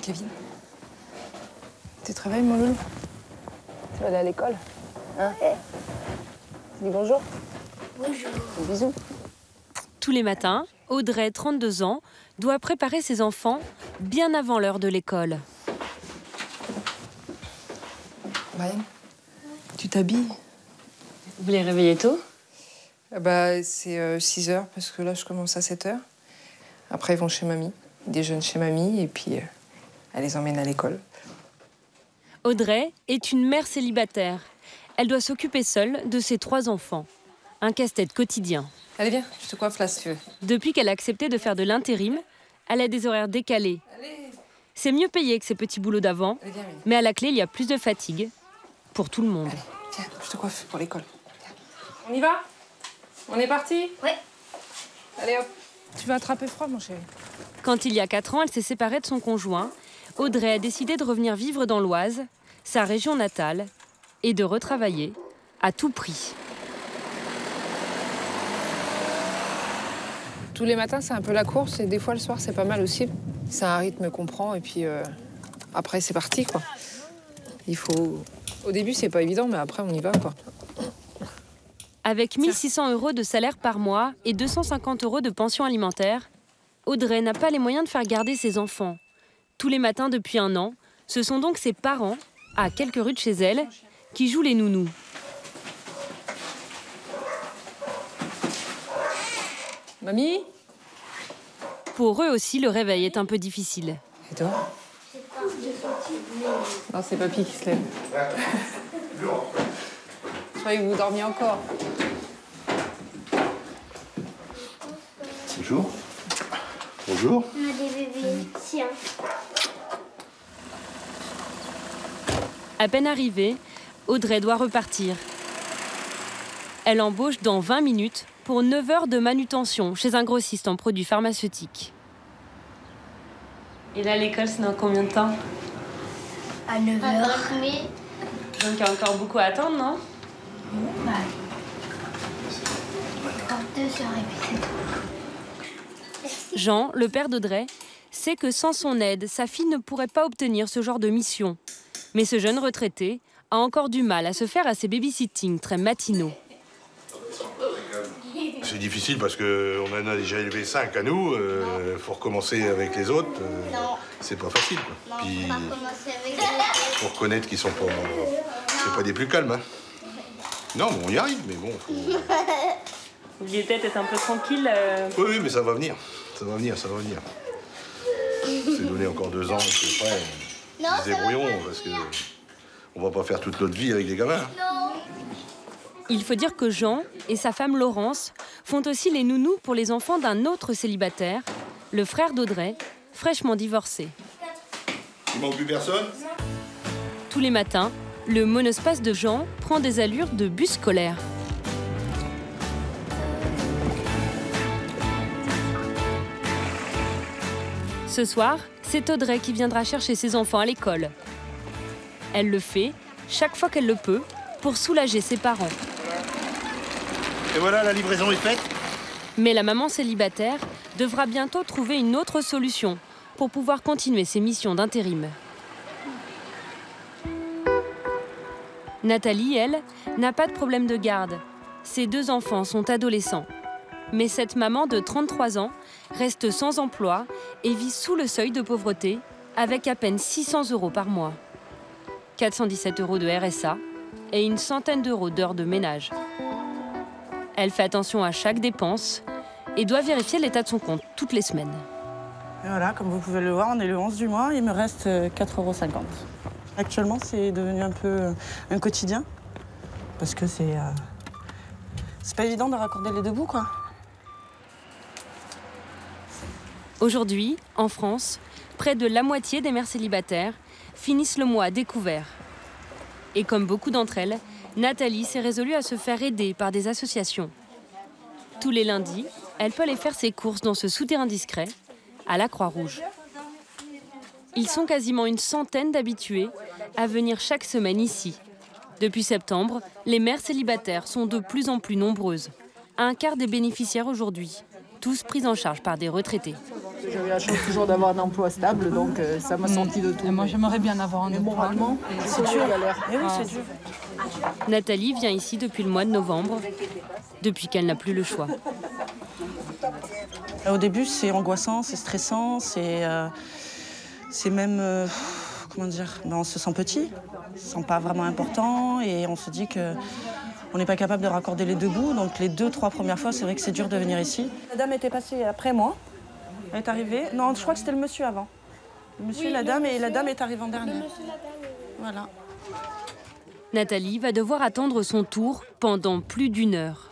Kevin, tu te réveilles, mon loulou? Tu vas aller à l'école? Hein? Dis bonjour. Bonjour. Bisous. Tous les matins, Audrey, 32 ans, doit préparer ses enfants bien avant l'heure de l'école. Ryan, tu t'habilles? Vous les réveillez tôt? Bah, c'est 6 h parce que là, je commence à 7 h. Après, ils vont chez mamie. Ils déjeunent chez mamie et puis elle les emmène à l'école. Audrey est une mère célibataire. Elle doit s'occuper seule de ses 3 enfants. Un casse-tête quotidien. Allez, viens, je te coiffe là, si tu veux. Depuis qu'elle a accepté de faire de l'intérim, elle a des horaires décalés. C'est mieux payé que ses petits boulots d'avant, mais à la clé, il y a plus de fatigue pour tout le monde. Allez, tiens, je te coiffe pour l'école. On y va? On est parti? Ouais. Allez, hop. Tu vas attraper froid, mon chéri. Quand il y a 4 ans, elle s'est séparée de son conjoint. Audrey a décidé de revenir vivre dans l'Oise, sa région natale, et de retravailler à tout prix. Tous les matins, c'est un peu la course et des fois, le soir, c'est pas mal aussi. C'est un rythme qu'on prend et puis après, c'est parti, quoi. Il faut... Au début, c'est pas évident, mais après, on y va, quoi. Avec 1 600 € de salaire par mois et 250 € de pension alimentaire, Audrey n'a pas les moyens de faire garder ses enfants. Tous les matins depuis 1 an, ce sont donc ses parents, à quelques rues de chez elle, qui jouent les nounous. Mamie? Pour eux aussi, le réveil est un peu difficile. Et toi? Non, c'est papy qui se lève. Je croyais que vous dormiez encore. Bonjour. Bonjour. On a des bébés ici. À peine arrivée, Audrey doit repartir. Elle embauche dans 20 minutes pour 9 heures de manutention chez un grossiste en produits pharmaceutiques. Et là, l'école, c'est dans combien de temps? À 9 h. Donc il y a encore beaucoup à attendre, non? Bah, 32 heures et puis c'est tout. Jean, le père d'Audrey, sait que sans son aide, sa fille ne pourrait pas obtenir ce genre de mission. Mais ce jeune retraité a encore du mal à se faire à ses babysitting très matinaux. C'est difficile parce qu'on en a déjà élevé 5 à nous. Faut recommencer avec les autres. C'est pas facile, quoi. Non, Puis, on va commencer avec les autres. faut reconnaître qu'ils sont pas... C'est pas des plus calmes, hein. Non, mais on y arrive, mais bon, faut... Vous vouliez peut-être être un peu tranquille Oui, oui, mais ça va venir. Ça va venir, ça va venir. C'est donné encore 2 ans, et puis après, Non, ils se débrouilleront, parce que on va pas faire toute notre vie avec des gamins. Il faut dire que Jean et sa femme Laurence font aussi les nounous pour les enfants d'un autre célibataire, le frère d'Audrey, fraîchement divorcé. Il manque plus personne? Tous les matins, le monospace de Jean prend des allures de bus scolaire. Ce soir, c'est Audrey qui viendra chercher ses enfants à l'école. Elle le fait, chaque fois qu'elle le peut, pour soulager ses parents. Et voilà, la livraison est faite. Mais la maman célibataire devra bientôt trouver une autre solution pour pouvoir continuer ses missions d'intérim. Nathalie, elle, n'a pas de problème de garde. Ses 2 enfants sont adolescents. Mais cette maman de 33 ans reste sans emploi et vit sous le seuil de pauvreté avec à peine 600 € par mois. 417 € de RSA et une centaine d'euros d'heures de ménage. Elle fait attention à chaque dépense et doit vérifier l'état de son compte toutes les semaines. Et voilà, comme vous pouvez le voir, on est le 11 du mois, il me reste 4,50 €. Actuellement, c'est devenu un peu un quotidien, parce que c'est pas évident de raccorder les 2 bouts, quoi. Aujourd'hui, en France, près de la moitié des mères célibataires finissent le mois à découvert. Et comme beaucoup d'entre elles, Nathalie s'est résolue à se faire aider par des associations. Tous les lundis, elle peut aller faire ses courses dans ce souterrain discret, à la Croix-Rouge. Ils sont quasiment une centaine d'habitués à venir chaque semaine ici. Depuis septembre, les mères célibataires sont de plus en plus nombreuses. Un quart des bénéficiaires aujourd'hui, tous pris en charge par des retraités. J'avais la chance toujours d'avoir un emploi stable, donc ça m'a sorti de tout. Et moi, j'aimerais bien avoir un emploi. Moralement, c'est dur, galère. Eh oui, c'est dur. Nathalie vient ici depuis le mois de novembre, depuis qu'elle n'a plus le choix. Au début, c'est angoissant, c'est stressant, c'est même... comment dire, on se sent petit, on se sent pas vraiment important et on se dit qu'on n'est pas capable de raccorder les deux bouts. Donc les 2-3 premières fois, c'est vrai que c'est dur de venir ici. La dame était passée après moi, elle est arrivée. Non, je crois que c'était le monsieur avant. Le monsieur et la dame, et la dame est arrivée en dernier. Voilà. Nathalie va devoir attendre son tour pendant plus d'1 heure.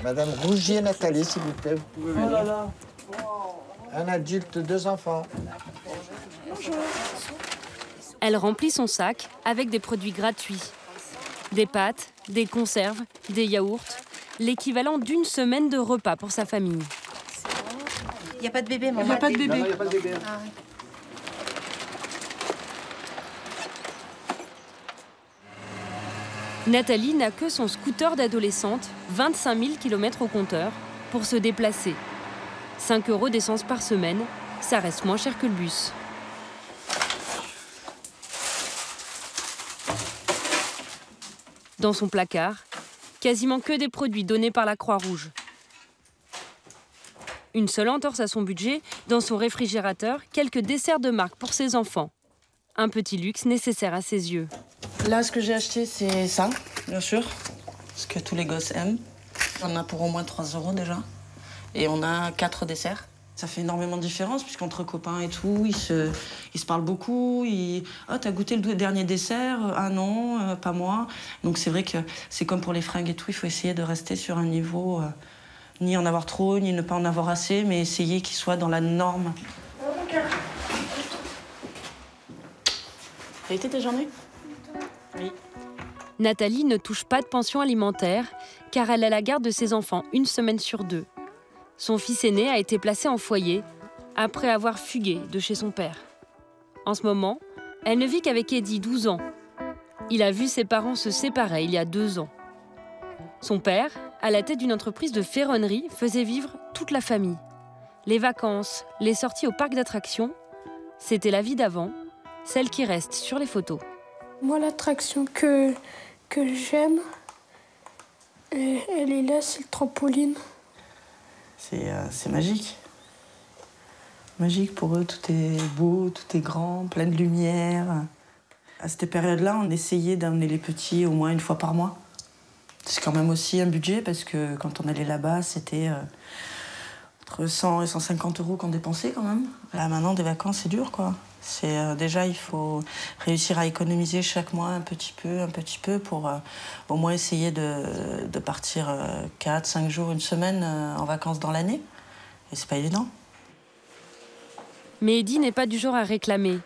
Madame Rougier Nathalie, s'il vous plaît, vous pouvez venir. Oh là là. Un adulte, 2 enfants. Elle remplit son sac avec des produits gratuits. Des pâtes, des conserves, des yaourts, l'équivalent d'1 semaine de repas pour sa famille. Il n'y a pas de bébé, maman. Il n'y a pas de bébé. Non, il n'y a pas de bébé. Ah, ouais. Nathalie n'a que son scooter d'adolescente, 25 000 km au compteur, pour se déplacer. 5 € d'essence par semaine, ça reste moins cher que le bus. Dans son placard, quasiment que des produits donnés par la Croix-Rouge. Une seule entorse à son budget, dans son réfrigérateur, quelques desserts de marque pour ses enfants. Un petit luxe nécessaire à ses yeux. Là, ce que j'ai acheté, c'est ça, bien sûr, ce que tous les gosses aiment. On a pour au moins 3 € déjà. Et on a 4 desserts. Ça fait énormément de différence, puisqu'entre copains et tout, ils se parlent beaucoup. Oh, t'as goûté le dernier dessert? Ah non, pas moi. Donc c'est vrai que c'est comme pour les fringues et tout, il faut essayer de rester sur un niveau, ni en avoir trop, ni ne pas en avoir assez, mais essayer qu'il soit dans la norme. Ça a été tes journées? Oui. Nathalie ne touche pas de pension alimentaire, car elle a la garde de ses enfants 1 semaine sur 2. Son fils aîné a été placé en foyer après avoir fugué de chez son père. En ce moment, elle ne vit qu'avec Eddie, 12 ans. Il a vu ses parents se séparer il y a 2 ans. Son père, à la tête d'une entreprise de ferronnerie, faisait vivre toute la famille. Les vacances, les sorties au parc d'attractions, c'était la vie d'avant, celle qui reste sur les photos. Moi, l'attraction que j'aime, elle est là, c'est le trampoline. C'est magique. Magique pour eux, tout est beau, tout est grand, plein de lumière. À cette période-là, on essayait d'amener les petits au moins 1 fois par mois. C'est quand même aussi un budget parce que quand on allait là-bas, c'était entre 100 et 150 € qu'on dépensait quand même. Là maintenant, des vacances, c'est dur quoi. Déjà, il faut réussir à économiser chaque mois un petit peu pour au moins essayer de partir 4-5 jours, 1 semaine en vacances dans l'année. Et c'est pas évident. Mais Eddie n'est pas du genre à réclamer.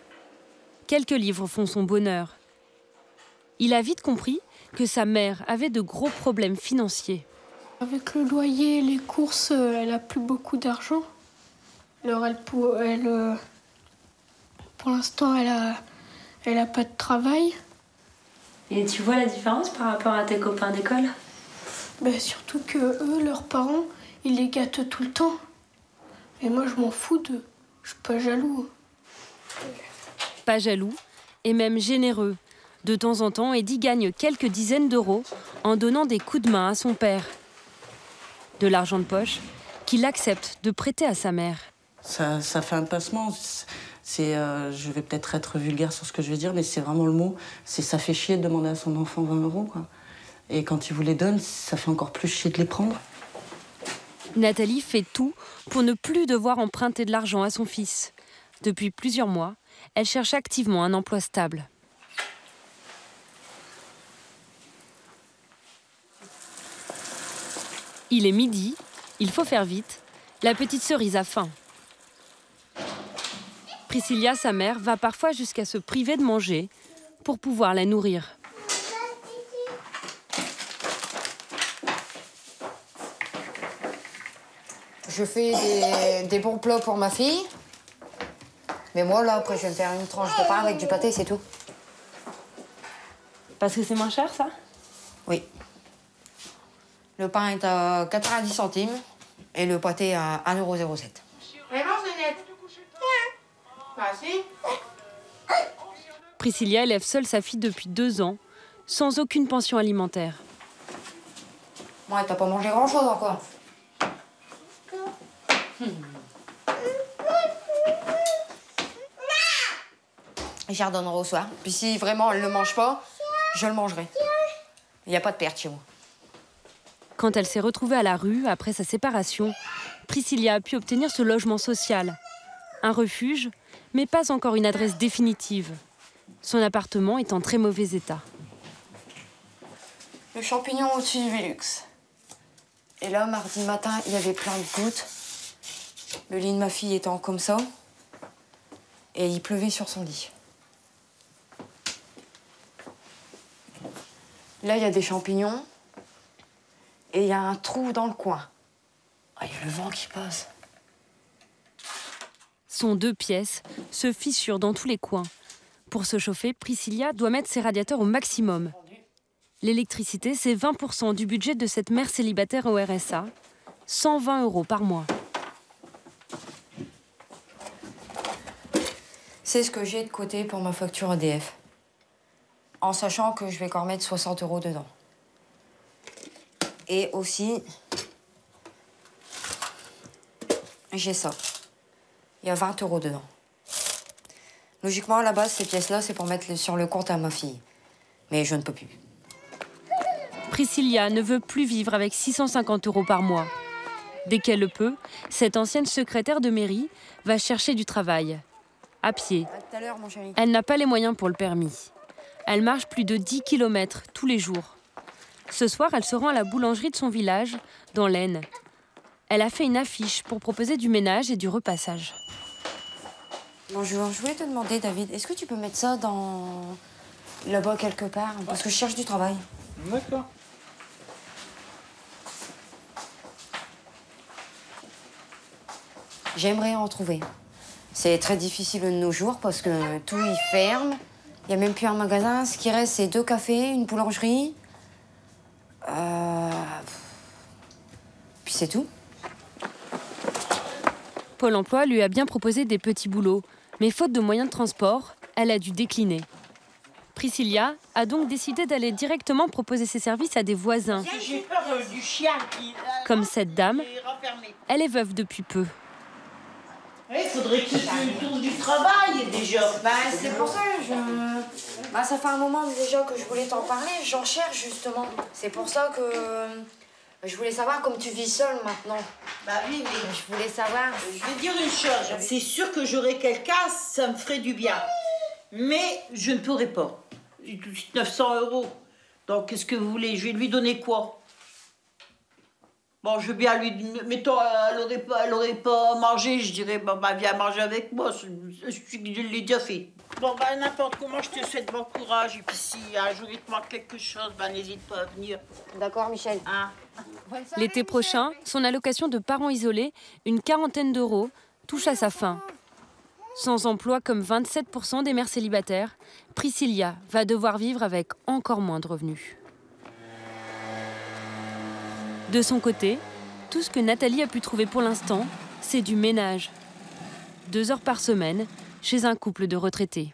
Quelques livres font son bonheur. Il a vite compris que sa mère avait de gros problèmes financiers. Avec le loyer et les courses, elle a plus beaucoup d'argent. Alors pour l'instant, elle a pas de travail. Et tu vois la différence par rapport à tes copains d'école? Ben, surtout que eux, leurs parents, ils les gâtent tout le temps. Et moi, je m'en fous d'eux. Je suis pas jaloux. Pas jaloux, et même généreux. De temps en temps, Eddie gagne quelques dizaines d'euros en donnant des coups de main à son père. De l'argent de poche qu'il accepte de prêter à sa mère. Ça fait un passement. Je vais peut-être être vulgaire sur ce que je vais dire, mais c'est vraiment le mot. Ça fait chier de demander à son enfant 20 €, quoi. Et quand il vous les donne, ça fait encore plus chier de les prendre. Nathalie fait tout pour ne plus devoir emprunter de l'argent à son fils. Depuis plusieurs mois, elle cherche activement un emploi stable. Il est midi, il faut faire vite. La petite cerise a faim. Priscilla, sa mère, va parfois jusqu'à se priver de manger pour pouvoir la nourrir. Je fais des bons plats pour ma fille. Mais moi, là, après, je vais me faire une tranche de pain avec du pâté, c'est tout. Parce que c'est moins cher, ça? Oui. Le pain est à 90 centimes. Et le pâté à 1,07 €. Vraiment, Zénette? Bah si. Priscilla élève seule sa fille depuis 2 ans, sans aucune pension alimentaire. Ouais, t'as pas mangé grand-chose encore. J'y redonnerai au soir. Puis si vraiment elle ne le mange pas, je le mangerai. Il n'y a pas de perte chez moi. Quand elle s'est retrouvée à la rue après sa séparation, Priscilla a pu obtenir ce logement social. Un refuge, mais pas encore une adresse définitive. Son appartement est en très mauvais état. Le champignon au-dessus du Velux. Et là, mardi matin, il y avait plein de gouttes. Le lit de ma fille étant comme ça. Et il pleuvait sur son lit. Là, il y a des champignons. Et il y a un trou dans le coin. Ah, il y a le vent qui passe. Son 2 pièces se fissurent dans tous les coins. Pour se chauffer, Priscilla doit mettre ses radiateurs au maximum. L'électricité, c'est 20% du budget de cette mère célibataire au RSA, 120 € par mois. C'est ce que j'ai de côté pour ma facture EDF. En sachant que je vais encore mettre 60 € dedans. Et aussi, j'ai ça. Il y a 20 € dedans. Logiquement, à la base, ces pièces-là, c'est pour mettre sur le compte à ma fille. Mais je ne peux plus. Priscilla ne veut plus vivre avec 650 € par mois. Dès qu'elle le peut, cette ancienne secrétaire de mairie va chercher du travail. À pied. À tout à l'heure, mon chéri. Elle n'a pas les moyens pour le permis. Elle marche plus de 10 km tous les jours. Ce soir, elle se rend à la boulangerie de son village, dans l'Aisne. Elle a fait une affiche pour proposer du ménage et du repassage. Bonjour, je voulais te demander, David, est-ce que tu peux mettre ça là-bas quelque part? Parce que je cherche du travail. D'accord. J'aimerais en trouver. C'est très difficile de nos jours parce que tout y ferme. Il n'y a même plus un magasin. Ce qui reste, c'est 2 cafés, une boulangerie. Puis c'est tout. Pôle emploi lui a bien proposé des petits boulots, mais faute de moyens de transport, elle a dû décliner. Priscilla a donc décidé d'aller directement proposer ses services à des voisins. J'ai peur du chien qui... Comme cette dame, elle est veuve depuis peu. Il faudrait que tu trouves du travail déjà. C'est pour ça que ça fait un moment déjà que je voulais t'en parler. J'en cherche justement. C'est pour ça que je voulais savoir comme tu vis seule maintenant. Bah oui, mais je voulais savoir. Je vais dire une chose. C'est sûr que j'aurais quelqu'un, ça me ferait du bien. Mais je ne pourrais pas. J'ai tout de suite 900 €. Donc qu'est-ce que vous voulez? Je vais lui donner quoi? Bon, je veux bien lui... Mettons, elle aurait pas mangé, je dirais, bon, bah, viens manger avec moi. Je l'ai déjà fait. Bon, bah, n'importe comment, je te souhaite bon courage. Et puis, si un jour il te manque quelque chose, bah, n'hésite pas à venir. D'accord, Michel. Hein? L'été prochain, son allocation de parents isolés, une 40aine d'euros, touche à sa fin. Sans emploi comme 27% des mères célibataires, Priscilla va devoir vivre avec encore moins de revenus. De son côté, tout ce que Nathalie a pu trouver pour l'instant, c'est du ménage. 2 heures par semaine, chez un couple de retraités.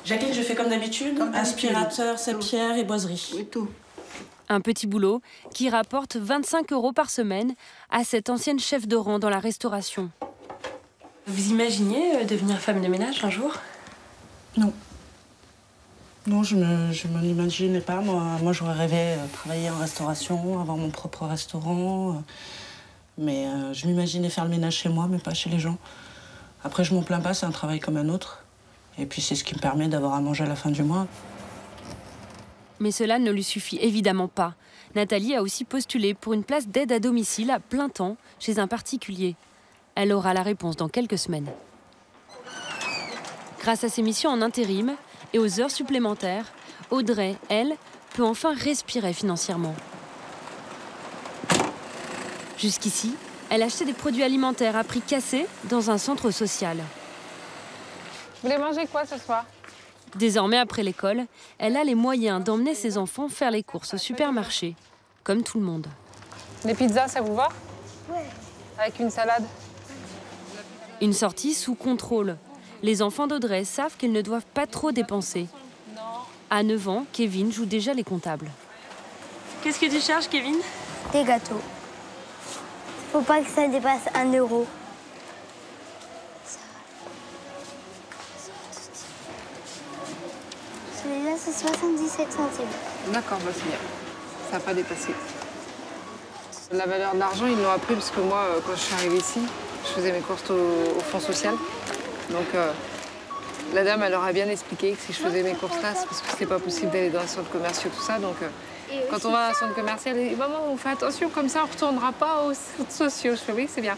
Jacqueline, je fais comme d'habitude, aspirateur, serpillière et boiserie. Oui, tout. Un petit boulot qui rapporte 25 € par semaine à cette ancienne chef de rang dans la restauration. Vous imaginiez devenir femme de ménage un jour? Non. Non, je me l'imaginais pas. Moi j'aurais rêvé travailler en restauration, avoir mon propre restaurant. Mais je m'imaginais faire le ménage chez moi, mais pas chez les gens. Après, je m'en plains pas, c'est un travail comme un autre. Et puis c'est ce qui me permet d'avoir à manger à la fin du mois. Mais cela ne lui suffit évidemment pas. Nathalie a aussi postulé pour une place d'aide à domicile à plein temps chez un particulier. Elle aura la réponse dans quelques semaines. Grâce à ses missions en intérim et aux heures supplémentaires, Audrey, elle, peut enfin respirer financièrement. Jusqu'ici, elle achetait des produits alimentaires à prix cassé dans un centre social. Vous voulez manger quoi ce soir? Désormais, après l'école, elle a les moyens d'emmener ses enfants faire les courses au supermarché. comme tout le monde. Les pizzas, ça vous va? Ouais. Avec une salade? Une sortie sous contrôle. Les enfants d'Audrey savent qu'ils ne doivent pas trop dépenser. À 9 ans, Kevin joue déjà les comptables. Qu'est-ce que tu cherches, Kevin? Des gâteaux. Faut pas que ça dépasse 1 €. Celui-là, c'est 77 centimes. D'accord, bah c'est bien. Ça n'a pas dépassé. La valeur de l'argent, ils l'ont appris parce que moi, quand je suis arrivée ici, je faisais mes courses au Fonds social. Donc, la dame, elle leur a bien expliqué que si je faisais mes courses là, c'est parce que c'était pas possible d'aller dans les centres commerciaux, tout ça. Donc, quand on va dans un centre commercial, elle dit « Maman, on fait attention, comme ça, on ne retournera pas aux centres sociaux. » Je fais « Oui, c'est bien. »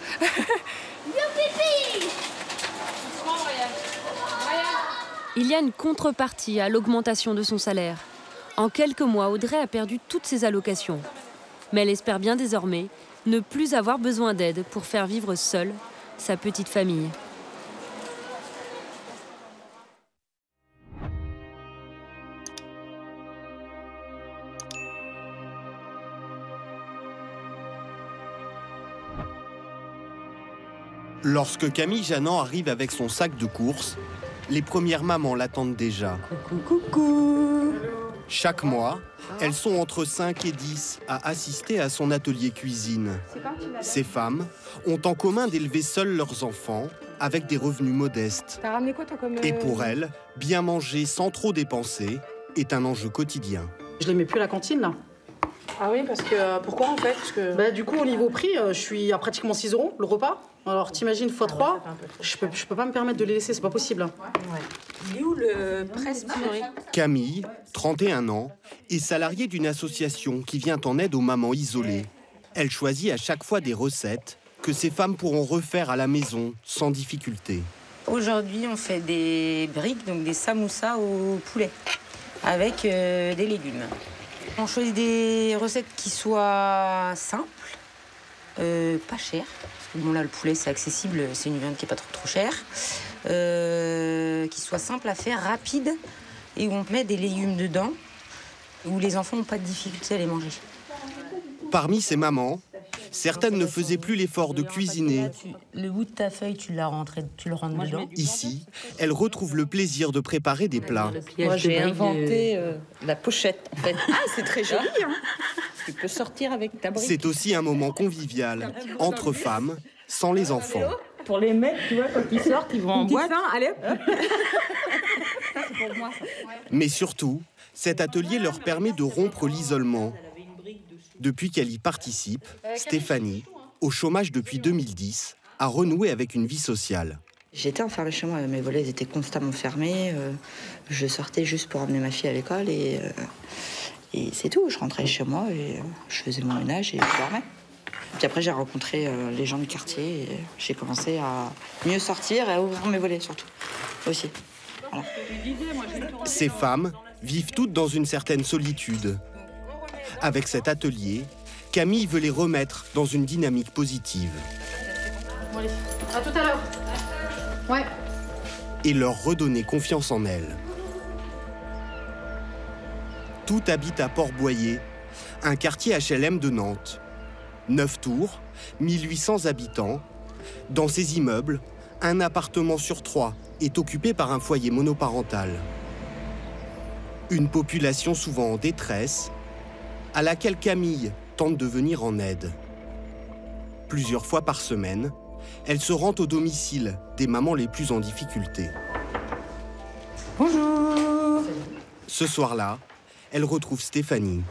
Il y a une contrepartie à l'augmentation de son salaire. En quelques mois, Audrey a perdu toutes ses allocations. Mais elle espère bien désormais ne plus avoir besoin d'aide pour faire vivre seule sa petite famille. Lorsque Camille Jeannant arrive avec son sac de courses, les premières mamans l'attendent déjà. Coucou. Chaque mois, elles sont entre 5 et 10 à assister à son atelier cuisine. Ces femmes ont en commun d'élever seules leurs enfants avec des revenus modestes. T'as ramené quoi, toi, comme... Et pour elles, bien manger sans trop dépenser est un enjeu quotidien. Je les mets plus à la cantine, là. Ah oui, parce que... pourquoi, en fait? Parce que... Du coup, au niveau prix, je suis à pratiquement 6 € le repas. Alors, t'imagines, x3, je peux pas me permettre de les laisser, c'est pas possible. Ouais. Il est où le presse-purée? Camille, 31 ans, est salariée d'une association qui vient en aide aux mamans isolées. Elle choisit à chaque fois des recettes que ces femmes pourront refaire à la maison sans difficulté. Aujourd'hui, on fait des briques, donc des samoussas au poulet, avec des légumes. On choisit des recettes qui soient simples, pas chères. Bon, là, le poulet, c'est accessible, c'est une viande qui n'est pas trop chère. Qui soit simple à faire, rapide, et où on met des légumes dedans, où les enfants n'ont pas de difficulté à les manger. Parmi ces mamans, certaines ne faisaient plus l'effort de cuisiner. Le bout de ta feuille, tu le rentres dedans. Ici, elles retrouvent le plaisir de préparer des plats. Moi, j'ai inventé la pochette, en fait. Ah, c'est très joli, hein. Tu peux sortir avec ta brique. C'est aussi un moment convivial, entre femmes, sans les enfants. Pour les mecs, tu vois, quand ils sortent, ils vont en boîte. Allez. Ça, c'est pour moi, ça. Mais surtout, cet atelier leur permet de rompre l'isolement. Depuis qu'elle y participe, Stéphanie, au chômage depuis 2010, a renoué avec une vie sociale. J'étais enfermée chez moi, mes volets étaient constamment fermés. Je sortais juste pour emmener ma fille à l'école et c'est tout. Je rentrais chez moi et je faisais mon ménage et je dormais. Puis après, j'ai rencontré les gens du quartier et j'ai commencé à mieux sortir et à ouvrir mes volets surtout, aussi. Voilà. Ces femmes vivent toutes dans une certaine solitude. Avec cet atelier, Camille veut les remettre dans une dynamique positive. Bon, allez. À tout à l'heure. Ouais. Et leur redonner confiance en elles. Tout habite à Port-Boyer, un quartier HLM de Nantes. 9 tours, 1800 habitants. Dans ces immeubles, un appartement sur 3 est occupé par un foyer monoparental. Une population souvent en détresse, à laquelle Camille tente de venir en aide. Plusieurs fois par semaine, elle se rend au domicile des mamans les plus en difficulté. Bonjour. Ce soir-là, elle retrouve Stéphanie.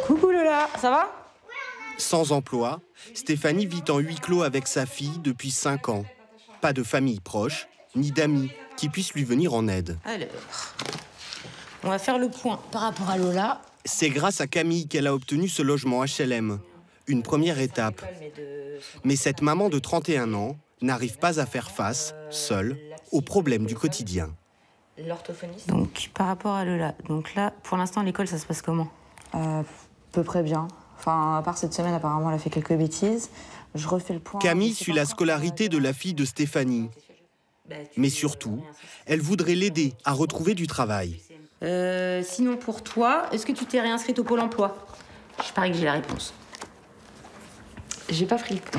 Coucou Lola, ça va? Sans emploi, Stéphanie vit en huis clos avec sa fille depuis 5 ans. Pas de famille proche, ni d'amis qui puissent lui venir en aide. Alors, on va faire le point par rapport à Lola. C'est grâce à Camille qu'elle a obtenu ce logement HLM. Une première étape. Mais cette maman de 31 ans n'arrive pas à faire face, seule, aux problèmes du quotidien. L'orthophoniste. Donc, par rapport à Lola, donc là, pour l'instant, à l'école, ça se passe comment? À peu près bien. Enfin, à part cette semaine, apparemment, elle a fait quelques bêtises. Je refais le point. Camille suit la scolarité de la fille de Stéphanie. Mais surtout, elle voudrait l'aider à retrouver du travail. Sinon, pour toi, est-ce que tu t'es réinscrite au Pôle emploi? Je parie que j'ai la réponse. J'ai pas pris le temps.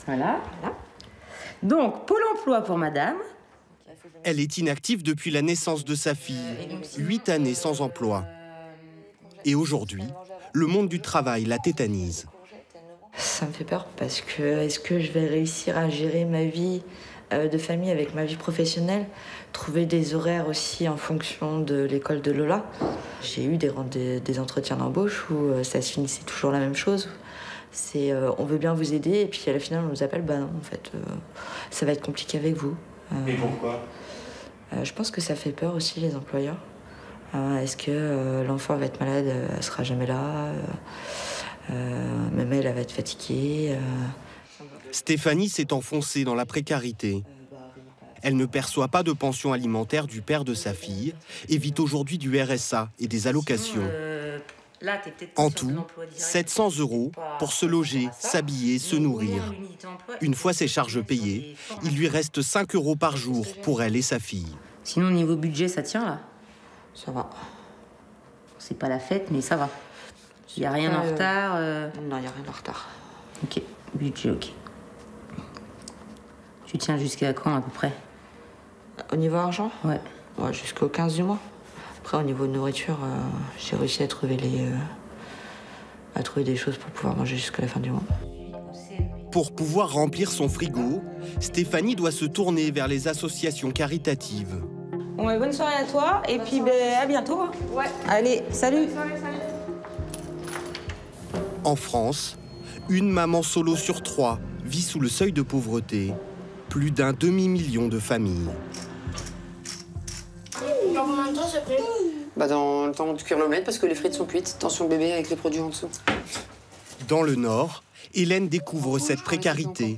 Voilà, voilà. Donc, Pôle emploi pour madame. Elle est inactive depuis la naissance de sa fille, 8 années sans emploi. Et aujourd'hui, le monde du travail la tétanise. Ça me fait peur parce que est-ce que je vais réussir à gérer ma vie de famille avec ma vie professionnelle, trouver des horaires aussi en fonction de l'école de Lola. J'ai eu des entretiens d'embauche où ça se finissait toujours la même chose. C'est on veut bien vous aider et puis à la finale on nous appelle bah non en fait ça va être compliqué avec vous. Et pourquoi Je pense que ça fait peur aussi les employeurs. Est-ce que l'enfant va être malade, elle sera jamais là, même elle va être fatiguée. Stéphanie s'est enfoncée dans la précarité. Elle ne perçoit pas de pension alimentaire du père de sa fille et vit aujourd'hui du RSA et des allocations. En tout, 700 € pour se loger, s'habiller, se nourrir. Une fois ses charges payées, il lui reste 5 € par jour pour elle et sa fille. Sinon, niveau budget, ça tient là? Ça va. C'est pas la fête, mais ça va. Il n'y a rien en retard Non, il n'y a rien en retard. Ok, budget, ok. Tu tiens jusqu'à quand à peu près? Au niveau argent? Ouais. Ouais, jusqu'au 15 du mois. Après, au niveau de nourriture, j'ai réussi à trouver des choses pour pouvoir manger jusqu'à la fin du mois. Pour pouvoir remplir son frigo, Stéphanie doit se tourner vers les associations caritatives. Bon, bonne soirée à toi, et puis à bientôt. Ouais. Allez, salut. En France, une maman solo sur 3 vit sous le seuil de pauvreté. Plus d'un demi-million de familles. Dans combien de temps ça plaît? Dans le temps de cuire l'omelette parce que les frites sont cuites. Attention le bébé avec les produits en dessous. Dans le Nord, Hélène découvre cette précarité.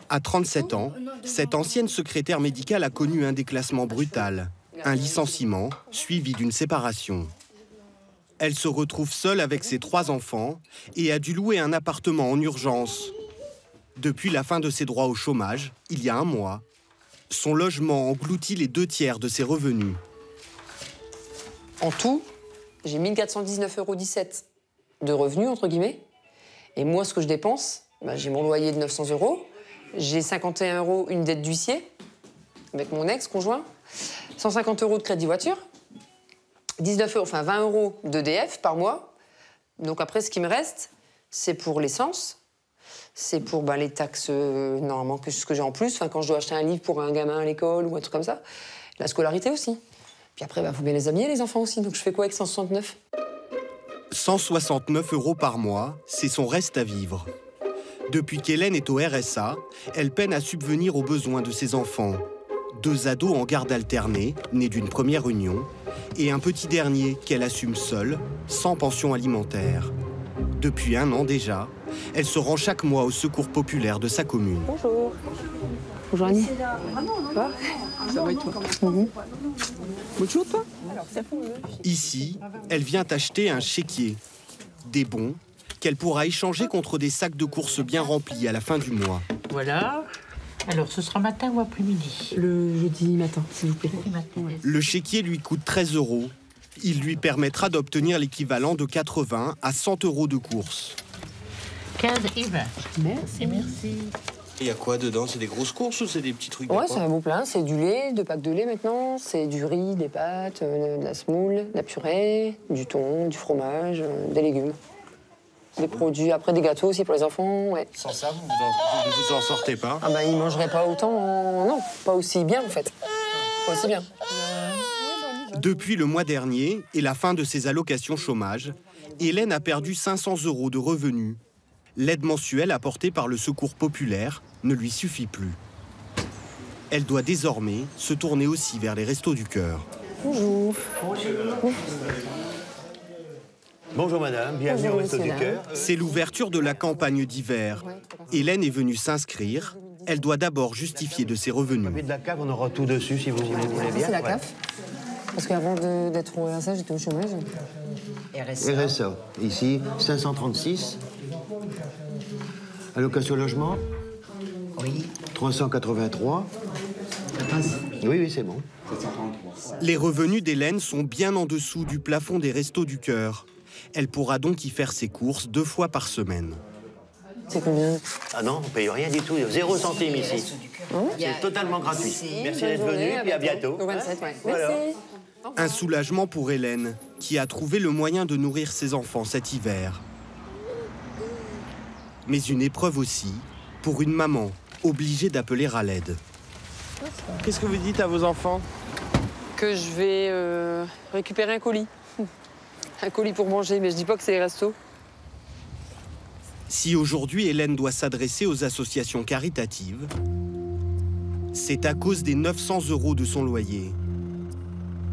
À 37 ans, cette ancienne secrétaire médicale a connu un déclassement brutal, un licenciement suivi d'une séparation. Elle se retrouve seule avec ses 3 enfants et a dû louer un appartement en urgence. Depuis la fin de ses droits au chômage, il y a un mois, son logement engloutit les 2/3 de ses revenus. En tout, j'ai 1419,17 € de revenus, entre guillemets. Et moi, ce que je dépense, j'ai mon loyer de 900 €. J'ai 51 € une dette d'huissier avec mon ex-conjoint. 150 € de crédit voiture. 19 €, enfin 20 € d'EDF par mois. Donc après, ce qui me reste, c'est pour l'essence. C'est pour les taxes, normalement, ce que j'ai en plus. Quand je dois acheter un livre pour un gamin à l'école ou un truc comme ça. La scolarité aussi. Puis après, faut bien les habiller, les enfants aussi. Donc je fais quoi avec 169 ? 169 € par mois, c'est son reste à vivre. Depuis qu'Hélène est au RSA, elle peine à subvenir aux besoins de ses enfants. 2 ados en garde alternée, nés d'une première union, et un petit dernier qu'elle assume seule, sans pension alimentaire. Depuis 1 an déjà, elle se rend chaque mois au secours populaire de sa commune. Bonjour. Bonjour Annie. Ça va et toi? Bonjour toi? Ici, elle vient acheter un chéquier, des bons qu'elle pourra échanger contre des sacs de courses bien remplis à la fin du mois. Voilà. Alors, ce sera matin ou après-midi? Le jeudi matin, s'il vous plaît. Le chéquier lui coûte 13 €. Il lui permettra d'obtenir l'équivalent de 80 à 100 € de courses. 15 et 20. Merci. Merci. Il y a quoi dedans? C'est des grosses courses ou c'est des petits trucs? Ouais, c'est un bon plein. C'est du lait, 2 packs de lait maintenant. C'est du riz, des pâtes, de la semoule, de la purée, du thon, du fromage, des légumes. Des produits, après des gâteaux aussi pour les enfants, ouais. Sans ça, vous vous en sortez pas? Ils mangeraient pas autant, non, pas aussi bien en fait. Pas aussi bien. Depuis le mois dernier et la fin de ses allocations chômage, Hélène a perdu 500 € de revenus. L'aide mensuelle apportée par le Secours populaire ne lui suffit plus. Elle doit désormais se tourner aussi vers les Restos du Cœur. Bonjour. Bonjour madame, bienvenue au Resto du Cœur. C'est l'ouverture de la campagne d'hiver. Hélène est venue s'inscrire. Elle doit d'abord justifier de ses revenus. De la CAF, on aura tout dessus si vous voulez bien. C'est la CAF. Parce qu'avant d'être au RSA, j'étais au chômage. RSA, ici, 536. Allocation logement? Oui. 383. Oui, c'est bon. Les revenus d'Hélène sont bien en dessous du plafond des Restos du Cœur. Elle pourra donc y faire ses courses 2 fois par semaine. C'est combien? Ah non, on ne paye rien du tout, 0 centime ici. C'est totalement gratuit. Merci d'être venu, et à bientôt. Au 27, ouais. Voilà. Merci. Un soulagement pour Hélène, qui a trouvé le moyen de nourrir ses enfants cet hiver. Mais une épreuve aussi pour une maman obligée d'appeler à l'aide. Qu'est-ce que vous dites à vos enfants? Que je vais récupérer un colis. Un colis pour manger, mais je dis pas que c'est les restos. Si aujourd'hui Hélène doit s'adresser aux associations caritatives, c'est à cause des 900 € de son loyer.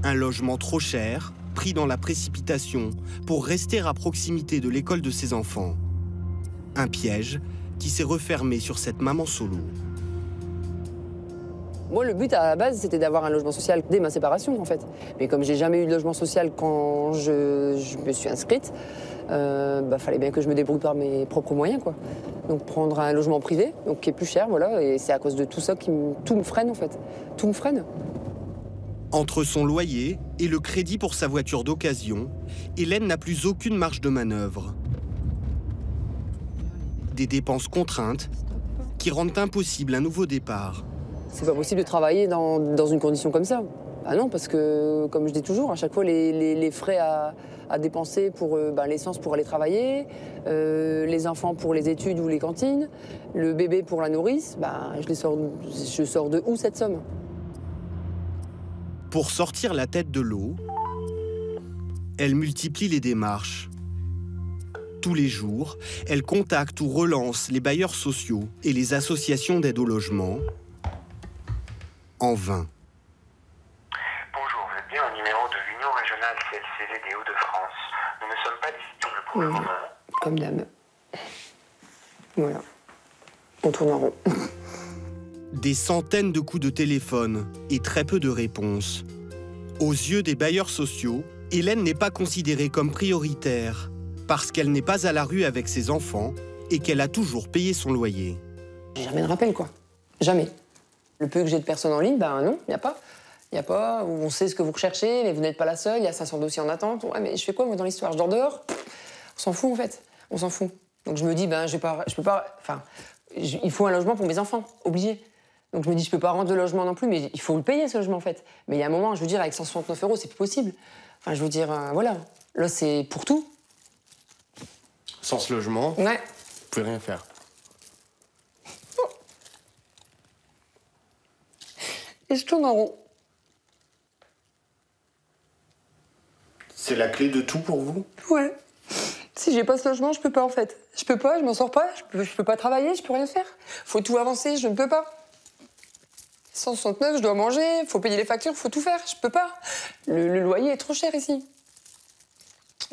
Un logement trop cher, pris dans la précipitation pour rester à proximité de l'école de ses enfants. Un piège qui s'est refermé sur cette maman solo. Moi, le but à la base, c'était d'avoir un logement social dès ma séparation, en fait. Mais comme j'ai jamais eu de logement social quand je me suis inscrite, fallait bien que je me débrouille par mes propres moyens, quoi. Donc prendre un logement privé, donc qui est plus cher, voilà. Et c'est à cause de tout ça tout me freine, en fait. Tout me freine. Entre son loyer et le crédit pour sa voiture d'occasion, Hélène n'a plus aucune marge de manœuvre. Des dépenses contraintes qui rendent impossible un nouveau départ. C'est pas possible de travailler dans une condition comme ça. Ah non, parce que, comme je dis toujours, à chaque fois, les frais à dépenser pour l'essence pour aller travailler, les enfants pour les études ou les cantines, le bébé pour la nourrice, je sors de où cette somme? Pour sortir la tête de l'eau, elle multiplie les démarches. Tous les jours, elle contacte ou relance les bailleurs sociaux et les associations d'aide au logement. En vain. Bonjour, vous êtes bien au numéro de l'Union régionale CLCV des Hauts-de-France. Nous ne sommes pas disponibles pour le moment. Comme d'hab. Voilà. On tourne en rond. Des centaines de coups de téléphone et très peu de réponses. Aux yeux des bailleurs sociaux, Hélène n'est pas considérée comme prioritaire parce qu'elle n'est pas à la rue avec ses enfants et qu'elle a toujours payé son loyer. J'ai jamais de rappel, quoi. Jamais. Le peu que j'ai de personnes en ligne, non, il n'y a pas. Il n'y a pas, on sait ce que vous recherchez, mais vous n'êtes pas la seule, il y a 500 dossiers en attente. Ouais, mais je fais quoi, moi, dans l'histoire? Je dors dehors? On s'en fout, en fait. On s'en fout. Donc je me dis, je peux pas... Enfin, il faut un logement pour mes enfants, obligé. Donc je me dis, je peux pas rendre le logement non plus, mais il faut le payer, ce logement, en fait. Mais il y a un moment, je veux dire, avec 169 €, c'est plus possible. Enfin, je veux dire, voilà. Là, c'est pour tout. Sans ce logement, ouais. Vous pouvez rien faire. Et je tourne en rond. C'est la clé de tout pour vous? Ouais. Si j'ai pas ce logement, je peux pas, en fait. Je peux pas, je m'en sors pas, je peux pas travailler, je peux rien faire. Faut tout avancer, je ne peux pas. 169, je dois manger, faut payer les factures, faut tout faire, je peux pas. Le loyer est trop cher ici.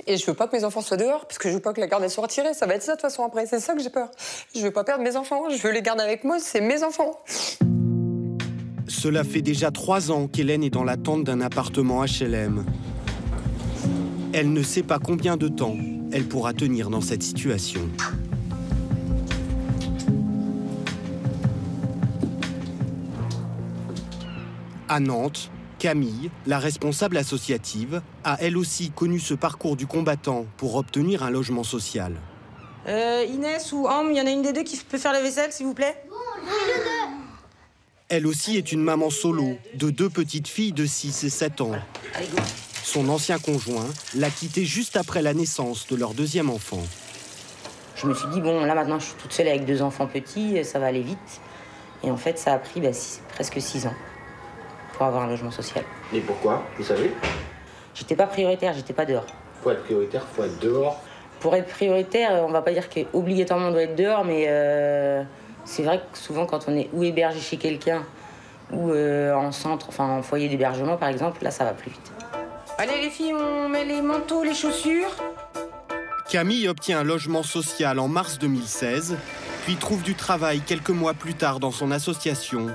Et je veux pas que mes enfants soient dehors, parce que je veux pas que la garde elle soit retirée. Ça va être ça, de toute façon, après. C'est ça que j'ai peur. Je veux pas perdre mes enfants, je veux les garder avec moi, c'est mes enfants. Cela fait déjà 3 ans qu'Hélène est dans l'attente d'un appartement HLM. Elle ne sait pas combien de temps elle pourra tenir dans cette situation. À Nantes, Camille, la responsable associative, a elle aussi connu ce parcours du combattant pour obtenir un logement social. Inès ou Am, il y en a une des deux qui peut faire la vaisselle, s'il vous plaît? Elle aussi est une maman solo de 2 petites filles de 6 et 7 ans. Son ancien conjoint l'a quittée juste après la naissance de leur 2e enfant. Je me suis dit, bon, là maintenant je suis toute seule avec 2 enfants petits, ça va aller vite. Et en fait, ça a pris presque 6 ans pour avoir un logement social. Et pourquoi, vous savez? J'étais pas prioritaire, j'étais pas dehors. Faut être prioritaire, faut être dehors. Pour être prioritaire, on va pas dire qu'obligatoirement on doit être dehors, mais c'est vrai que souvent quand on est ou hébergé chez quelqu'un ou en centre, enfin en foyer d'hébergement par exemple, là ça va plus vite. Allez les filles, on met les manteaux, les chaussures. Camille obtient un logement social en mars 2016, puis trouve du travail quelques mois plus tard dans son association.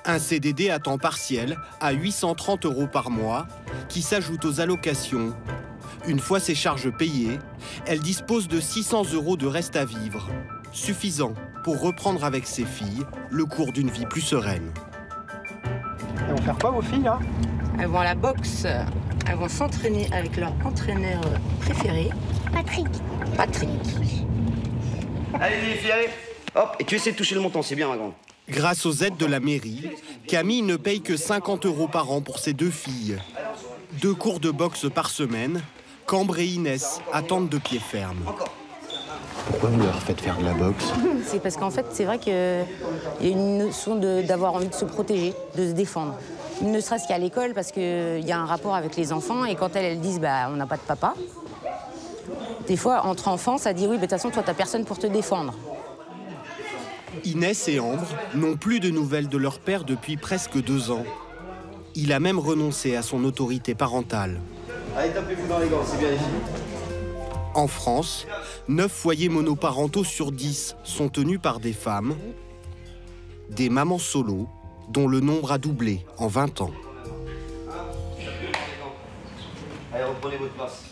Un CDD à temps partiel à 830 € par mois, qui s'ajoute aux allocations. Une fois ses charges payées, elle dispose de 600 € de reste à vivre, suffisant pour reprendre avec ses filles le cours d'une vie plus sereine. Elles vont faire quoi, vos filles, là? Elles vont à la boxe. Elles vont s'entraîner avec leur entraîneur préféré. Patrick. Patrick. Allez les filles, allez. Hop, et tu essaies de toucher le montant, c'est bien ma grande. Grâce aux aides de la mairie, Camille ne paye que 50 € par an pour ses 2 filles. 2 cours de boxe par semaine, Cambre et Inès attendent de pied ferme. Pourquoi vous leur faites faire de la boxe? C'est parce qu'en fait, c'est vrai qu'il y a une notion d'avoir envie de se protéger, de se défendre. Ne serait-ce qu'à l'école, parce qu'il y a un rapport avec les enfants, et quand elles disent bah, on n'a pas de papa, des fois, entre enfants, ça dit oui, mais de toute façon, toi, t'as personne pour te défendre. Inès et Ambre n'ont plus de nouvelles de leur père depuis presque 2 ans. Il a même renoncé à son autorité parentale. Allez, tapez-vous dans les gants, c'est bien les filles. En France, 9 foyers monoparentaux sur 10 sont tenus par des femmes, des mamans solo, dont le nombre a doublé en 20 ans. Allez, reprenez votre place.